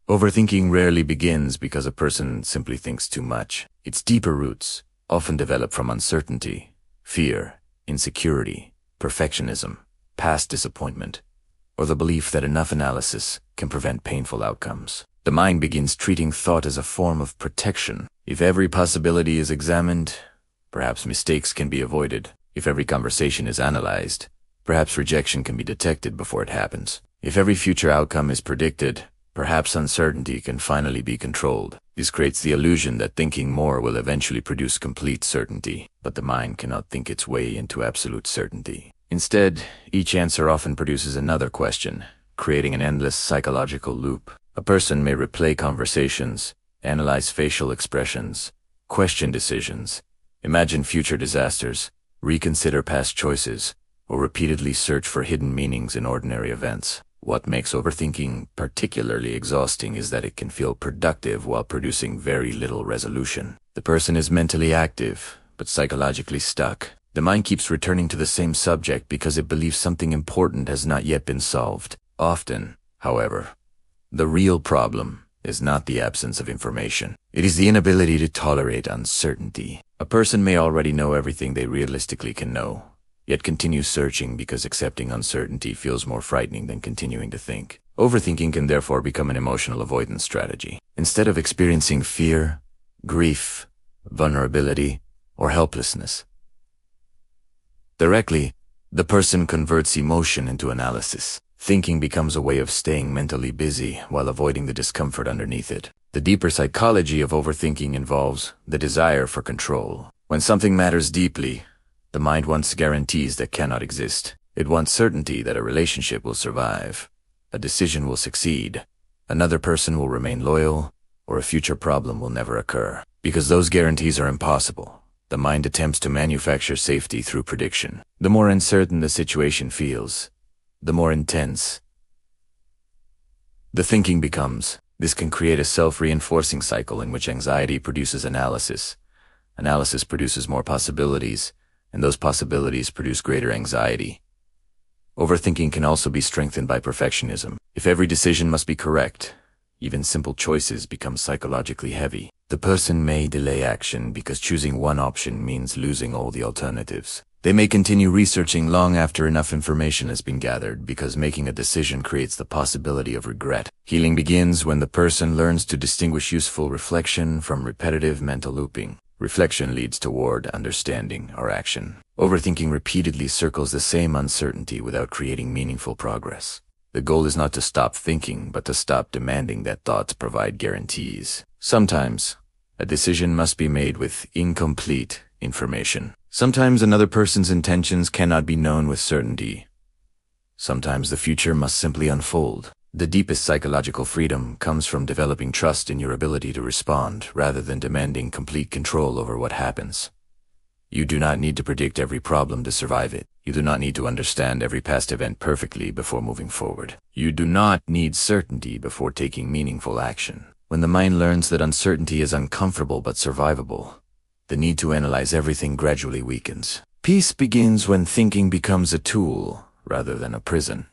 Overthinking rarely begins because a person simply thinks too much. Its deeper roots often develop from uncertainty, fear, insecurity, perfectionism, past disappointment, or the belief that enough analysis can prevent painful outcomes. The mind begins treating thought as a form of protection. If every possibility is examined, perhaps mistakes can be avoided. If every conversation is analyzed, perhaps rejection can be detected before it happens. If every future outcome is predicted, perhaps uncertainty can finally be controlled. This creates the illusion that thinking more will eventually produce complete certainty, but the mind cannot think its way into absolute certainty. Instead, each answer often produces another question, creating an endless psychological loop. A person may replay conversations, analyze facial expressions, question decisions, imagine future disasters, reconsider past choices, or repeatedly search for hidden meanings in ordinary events. What makes overthinking particularly exhausting is that it can feel productive while producing very little resolution. The person is mentally active, but psychologically stuck. The mind keeps returning to the same subject because it believes something important has not yet been solved. Often, however, the real problem is not the absence of information. It is the inability to tolerate uncertainty. A person may already know everything they realistically can know, yet continue searching because accepting uncertainty feels more frightening than continuing to think. Overthinking can therefore become an emotional avoidance strategy. Instead of experiencing fear, grief, vulnerability, or helplessness directly, the person converts emotion into analysis. Thinking becomes a way of staying mentally busy while avoiding the discomfort underneath it. The deeper psychology of overthinking involves the desire for control. When something matters deeply, the mind wants guarantees that cannot exist. It wants certainty that a relationship will survive, a decision will succeed, another person will remain loyal, or a future problem will never occur. Because those guarantees are impossible, the mind attempts to manufacture safety through prediction. The more uncertain the situation feels, the more intense the thinking becomes. This can create a self-reinforcing cycle in which anxiety produces analysis, analysis produces more possibilities, and those possibilities produce greater anxiety. Overthinking can also be strengthened by perfectionism. If every decision must be correct, even simple choices become psychologically heavy. The person may delay action because choosing one option means losing all the alternatives. They may continue researching long after enough information has been gathered because making a decision creates the possibility of regret. Healing begins when the person learns to distinguish useful reflection from repetitive mental looping. Reflection leads toward understanding or action. Overthinking repeatedly circles the same uncertainty without creating meaningful progress. The goal is not to stop thinking, but to stop demanding that thoughts provide guarantees. Sometimes, a decision must be made with incomplete information. Sometimes another person's intentions cannot be known with certainty. Sometimes the future must simply unfold. The deepest psychological freedom comes from developing trust in your ability to respond rather than demanding complete control over what happens. You do not need to predict every problem to survive it. You do not need to understand every past event perfectly before moving forward. You do not need certainty before taking meaningful action. When the mind learns that uncertainty is uncomfortable but survivable, the need to analyze everything gradually weakens. Peace begins when thinking becomes a tool rather than a prison.